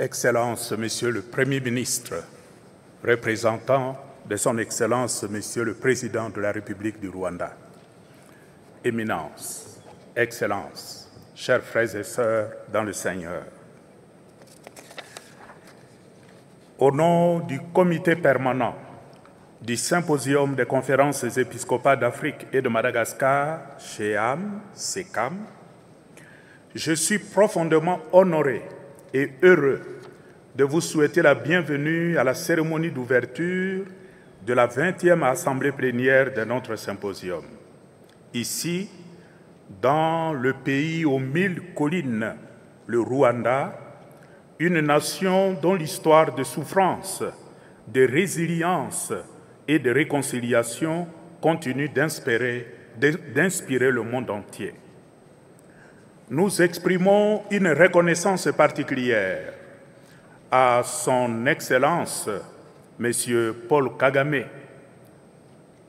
Excellence, Monsieur le Premier ministre, représentant de Son Excellence, Monsieur le Président de la République du Rwanda, Éminence, Excellence, chers frères et sœurs dans le Seigneur, au nom du Comité permanent du Symposium des conférences épiscopales d'Afrique et de Madagascar, SECAM, je suis profondément honoré et heureux de vous souhaiter la bienvenue à la cérémonie d'ouverture de la 20e Assemblée plénière de notre symposium. Ici, dans le pays aux 1000 collines, le Rwanda, une nation dont l'histoire de souffrance, de résilience et de réconciliation continue d'inspirer le monde entier. Nous exprimons une reconnaissance particulière à Son Excellence, M. Paul Kagame,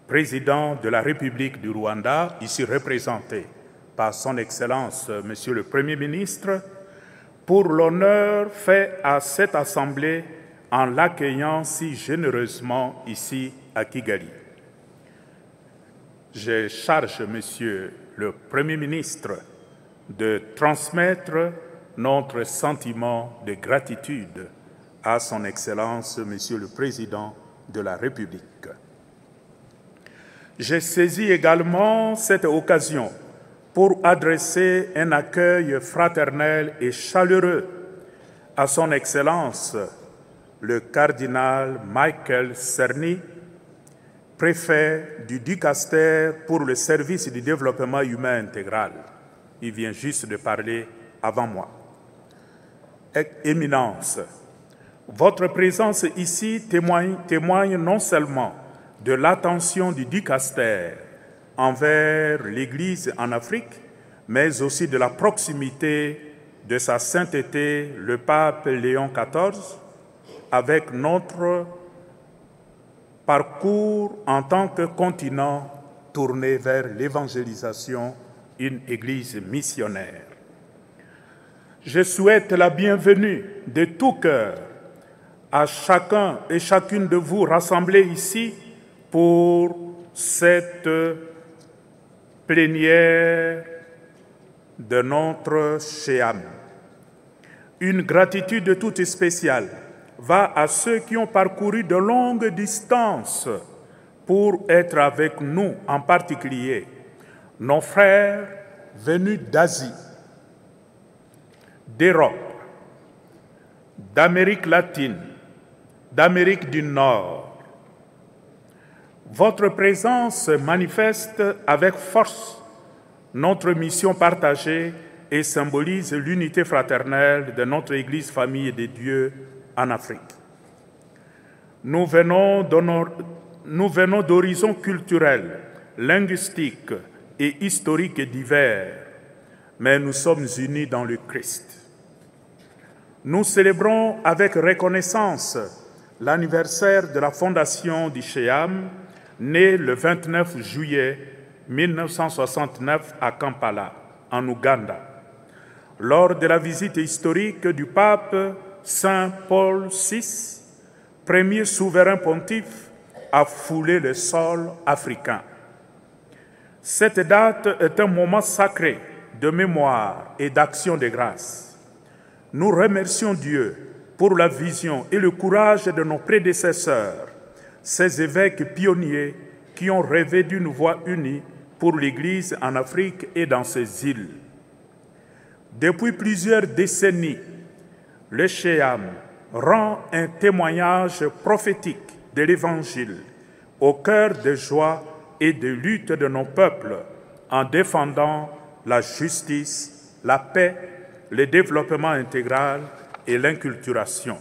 président de la République du Rwanda, ici représenté par Son Excellence, M. le Premier ministre, pour l'honneur fait à cette Assemblée en l'accueillant si généreusement ici à Kigali. Je charge M. le Premier ministre de transmettre notre sentiment de gratitude à Son Excellence, Monsieur le Président de la République. J'ai saisi également cette occasion pour adresser un accueil fraternel et chaleureux à Son Excellence, le cardinal Michael Cerny, préfet du Dicaster pour le service du développement humain intégral. Il vient juste de parler avant moi. Éminence, votre présence ici témoigne non seulement de l'attention du Dicaster envers l'Église en Afrique, mais aussi de la proximité de sa sainteté, le pape Léon XIV, avec notre parcours en tant que continent tourné vers l'évangélisation, une Église missionnaire. Je souhaite la bienvenue de tout cœur à chacun et chacune de vous rassemblés ici pour cette plénière de notre SECAM. Une gratitude toute spéciale va à ceux qui ont parcouru de longues distances pour être avec nous, en particulier nos frères venus d'Asie, d'Europe, d'Amérique latine, d'Amérique du Nord. Votre présence manifeste avec force notre mission partagée et symbolise l'unité fraternelle de notre Église famille de Dieu en Afrique. Nous venons d'horizons culturels, linguistiques et historiques divers, mais nous sommes unis dans le Christ. Nous célébrons avec reconnaissance l'anniversaire de la fondation du SECAM, né le 29 juillet 1969 à Kampala, en Ouganda, lors de la visite historique du pape Saint Paul VI, premier souverain pontife à fouler le sol africain. Cette date est un moment sacré de mémoire et d'action de grâce. Nous remercions Dieu pour la vision et le courage de nos prédécesseurs, ces évêques pionniers qui ont rêvé d'une voie unie pour l'Église en Afrique et dans ses îles. Depuis plusieurs décennies, le SECAM rend un témoignage prophétique de l'Évangile au cœur des joies et des luttes de nos peuples en défendant la justice, la paix, le développement intégral et l'inculturation.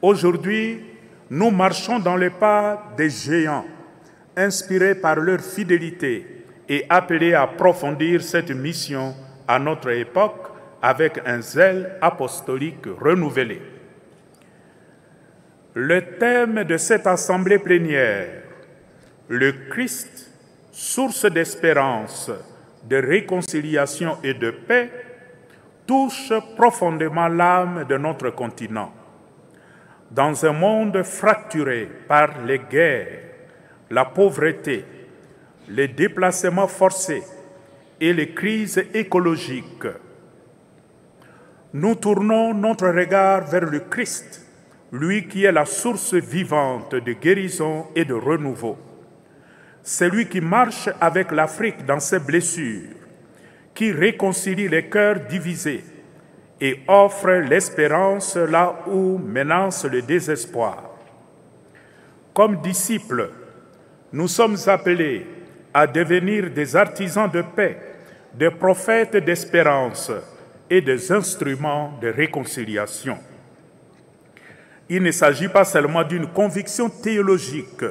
Aujourd'hui, nous marchons dans les pas des géants, inspirés par leur fidélité et appelés à approfondir cette mission à notre époque avec un zèle apostolique renouvelé. Le thème de cette assemblée plénière, le Christ, source d'espérance, de réconciliation et de paix, touche profondément l'âme de notre continent. Dans un monde fracturé par les guerres, la pauvreté, les déplacements forcés et les crises écologiques, nous tournons notre regard vers le Christ, lui qui est la source vivante de guérison et de renouveau. C'est lui qui marche avec l'Afrique dans ses blessures, qui réconcilie les cœurs divisés et offre l'espérance là où menace le désespoir. Comme disciples, nous sommes appelés à devenir des artisans de paix, des prophètes d'espérance et des instruments de réconciliation. Il ne s'agit pas seulement d'une conviction théologique,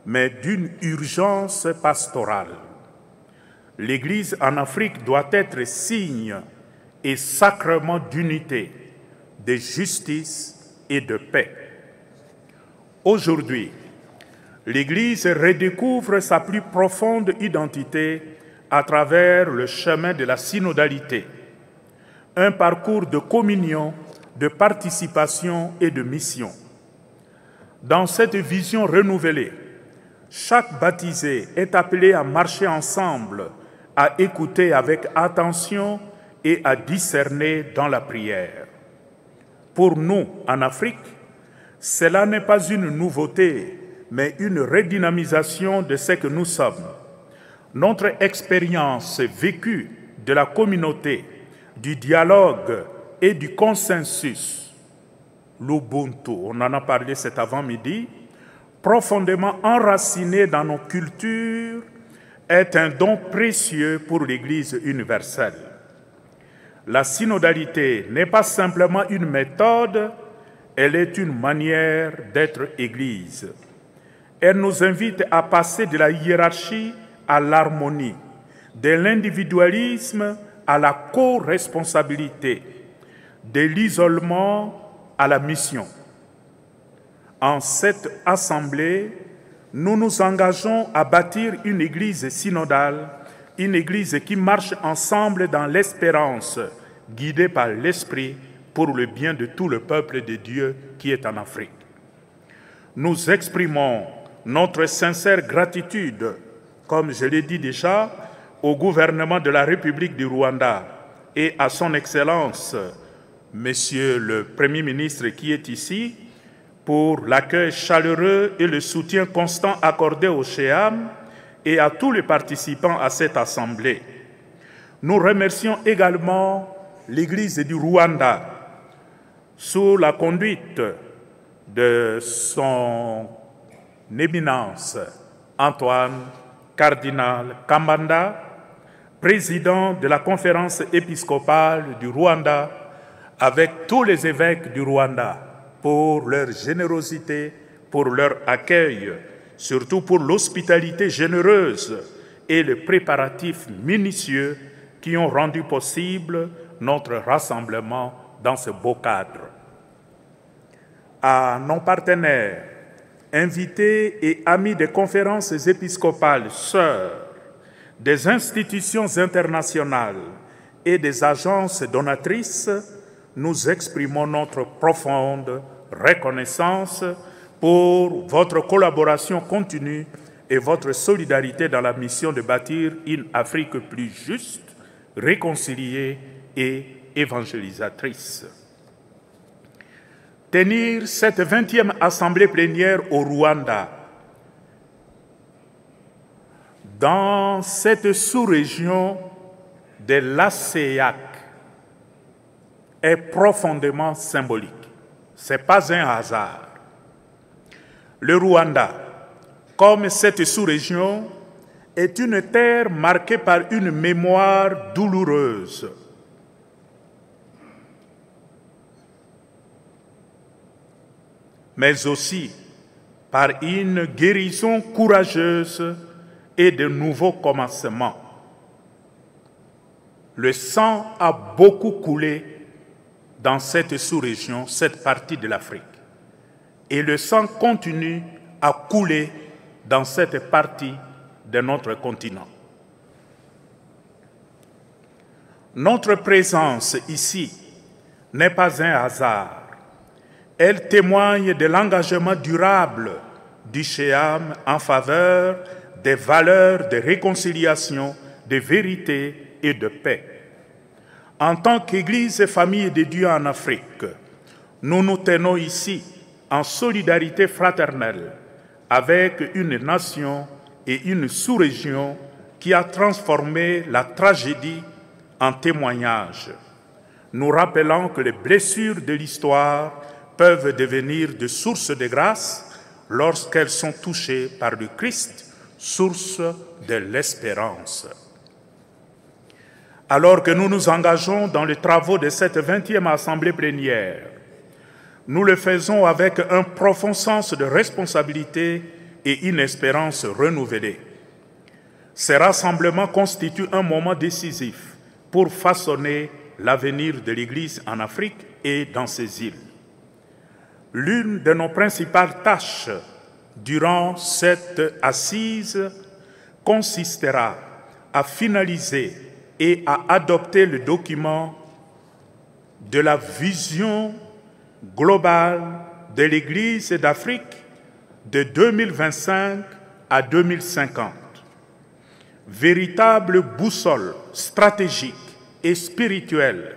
mais d'une urgence pastorale. L'Église en Afrique doit être signe et sacrement d'unité, de justice et de paix. Aujourd'hui, l'Église redécouvre sa plus profonde identité à travers le chemin de la synodalité, un parcours de communion, de participation et de mission. Dans cette vision renouvelée, chaque baptisé est appelé à marcher ensemble, à écouter avec attention et à discerner dans la prière. Pour nous, en Afrique, cela n'est pas une nouveauté, mais une redynamisation de ce que nous sommes. Notre expérience vécue de la communauté, du dialogue et du consensus, l'Ubuntu, on en a parlé cet avant-midi, profondément enraciné dans nos cultures, est un don précieux pour l'Église universelle. La synodalité n'est pas simplement une méthode, elle est une manière d'être Église. Elle nous invite à passer de la hiérarchie à l'harmonie, de l'individualisme à la co-responsabilité, de l'isolement à la mission. En cette assemblée, nous nous engageons à bâtir une Église synodale, une Église qui marche ensemble dans l'espérance, guidée par l'Esprit pour le bien de tout le peuple de Dieu qui est en Afrique. Nous exprimons notre sincère gratitude, comme je l'ai dit déjà, au gouvernement de la République du Rwanda et à son Excellence, Monsieur le Premier ministre qui est ici, pour l'accueil chaleureux et le soutien constant accordé au SHEAM et à tous les participants à cette assemblée. Nous remercions également l'Église du Rwanda, sous la conduite de son éminence Antoine Cardinal Kambanda, président de la conférence épiscopale du Rwanda, avec tous les évêques du Rwanda, pour leur générosité, pour leur accueil, surtout pour l'hospitalité généreuse et les préparatifs minutieux qui ont rendu possible notre rassemblement dans ce beau cadre. À nos partenaires, invités et amis des conférences épiscopales, sœurs, des institutions internationales et des agences donatrices, nous exprimons notre profonde reconnaissance pour votre collaboration continue et votre solidarité dans la mission de bâtir une Afrique plus juste, réconciliée et évangélisatrice. Tenir cette 20e assemblée plénière au Rwanda, dans cette sous-région de l'ASEAC, est profondément symbolique. Ce n'est pas un hasard. Le Rwanda, comme cette sous-région, est une terre marquée par une mémoire douloureuse. Mais aussi par une guérison courageuse et de nouveaux commencements. Le sang a beaucoup coulé dans cette sous-région, cette partie de l'Afrique. Et le sang continue à couler dans cette partie de notre continent. Notre présence ici n'est pas un hasard. Elle témoigne de l'engagement durable du Shéam en faveur des valeurs de réconciliation, de vérité et de paix. En tant qu'Église et famille de Dieu en Afrique, nous nous tenons ici en solidarité fraternelle avec une nation et une sous-région qui a transformé la tragédie en témoignage, nous rappelant que les blessures de l'histoire peuvent devenir de sources de grâce lorsqu'elles sont touchées par le Christ, source de l'espérance. Alors que nous nous engageons dans les travaux de cette 20e Assemblée plénière, nous le faisons avec un profond sens de responsabilité et une espérance renouvelée. Ces rassemblements constituent un moment décisif pour façonner l'avenir de l'Église en Afrique et dans ses îles. L'une de nos principales tâches durant cette assise consistera à finaliser et à adopter le document de la vision globale de l'Église d'Afrique de 2025 à 2050. Véritable boussole stratégique et spirituelle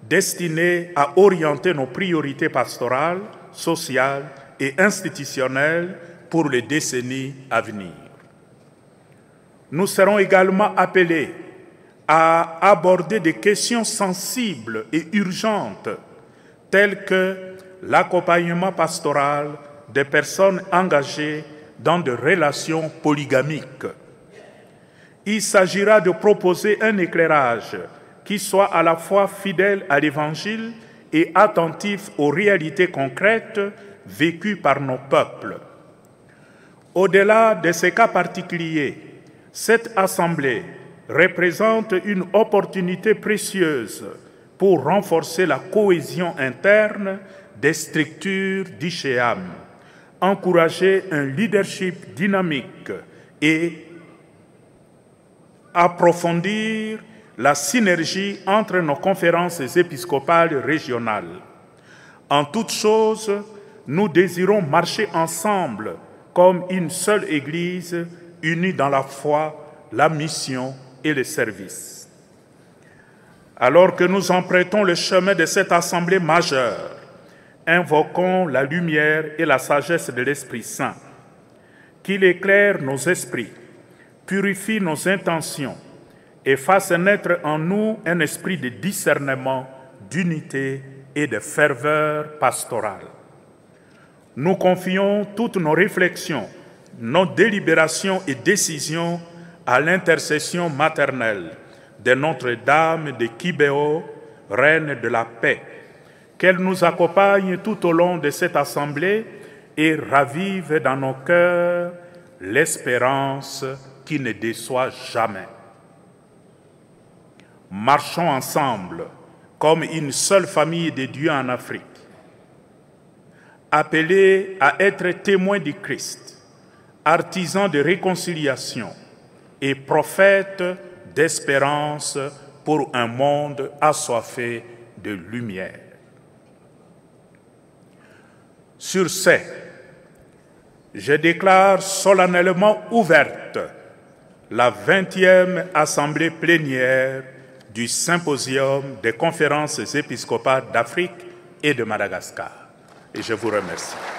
destinée à orienter nos priorités pastorales, sociales et institutionnelles pour les décennies à venir. Nous serons également appelés à aborder des questions sensibles et urgentes telles que l'accompagnement pastoral des personnes engagées dans des relations polygamiques. Il s'agira de proposer un éclairage qui soit à la fois fidèle à l'Évangile et attentif aux réalités concrètes vécues par nos peuples. Au-delà de ces cas particuliers, cette Assemblée représente une opportunité précieuse pour renforcer la cohésion interne des structures du Shéam, encourager un leadership dynamique et approfondir la synergie entre nos conférences épiscopales régionales. En toute chose, nous désirons marcher ensemble comme une seule Église unie dans la foi, la mission et le service. Alors que nous empruntons le chemin de cette assemblée majeure, invoquons la lumière et la sagesse de l'Esprit Saint, qu'il éclaire nos esprits, purifie nos intentions et fasse naître en nous un esprit de discernement, d'unité et de ferveur pastorale. Nous confions toutes nos réflexions, nos délibérations et décisions à l'intercession maternelle de Notre-Dame de Kibéo, Reine de la paix, qu'elle nous accompagne tout au long de cette assemblée et ravive dans nos cœurs l'espérance qui ne déçoit jamais. Marchons ensemble comme une seule famille de Dieu en Afrique, appelés à être témoins du Christ, artisans de réconciliation et prophètes d'espérance pour un monde assoiffé de lumière. Sur ce, je déclare solennellement ouverte la 20e Assemblée plénière du Symposium des conférences épiscopales d'Afrique et de Madagascar. Et je vous remercie.